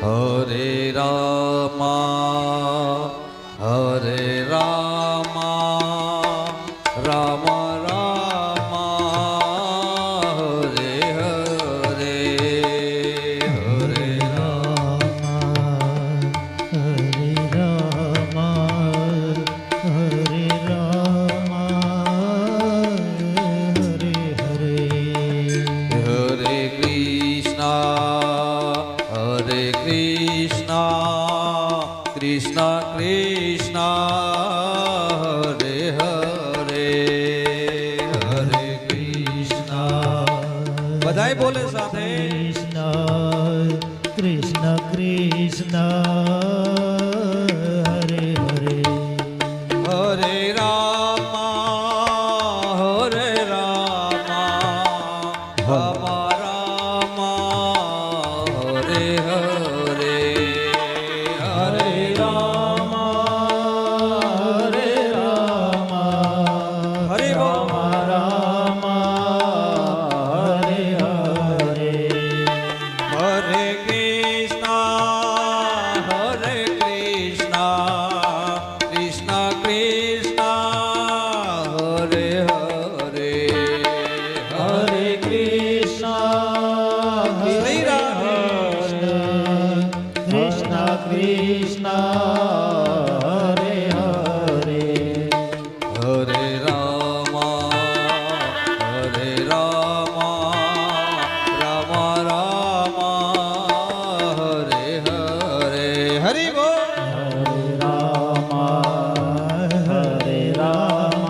હરે રામા હરે રામા રામ રામ હરે હરે હરે कृष्ण कृष्ण हरे हरे हरे कृष्ण बधाई बोले साथे कृष्ण कृष्ण हरे हरे हरे रामा हरे रामा राम रामा हरे हरे हरे रामा हरे रामा हरे राम रामा हरे हरे हरे कृष्ण कृष्ण कृष्ण हरे हरे हरे कृष्ण हरे कृष्ण कृष्ण हरे हरे हरे रामा राम रामा हरे हरे हरि बोल हरे राम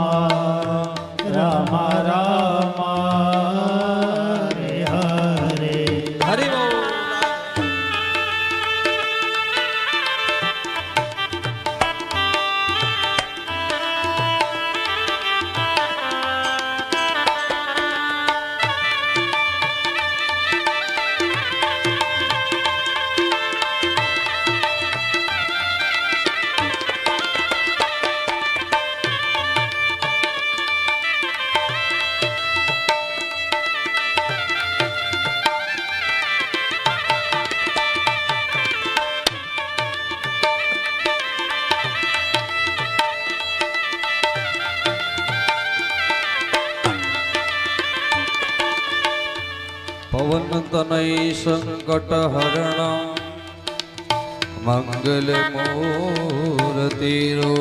राम राम हरे हरे हरि बोल पवन तनय संकट हरण मंगल मूर्ति रो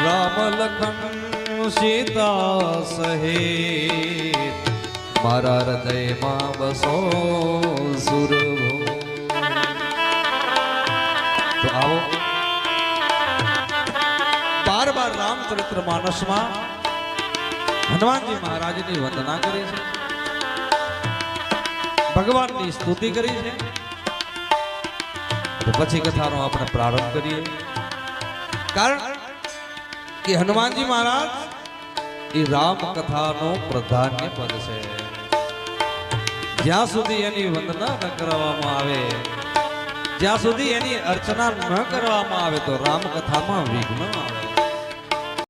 राम लखन सीता सहित मारा हृदय मां बसो सुरभो। तो आओ बार बार रामचरित्र मानस में हनुमान जी महाराज की वंदना करी है, भगवान की स्तुति करी है। तो पछी कथानो आपणे प्रारंभ करिए, कारण कि हनुमान जी महाराज ये राम कथानो प्राधान्य पद है। ज्यां सुधी एनी वंदना न करवामां आवे, ज्यां सुधी एनी अर्चना न करवामां आवे तो राम कथा में विघ्न आवे।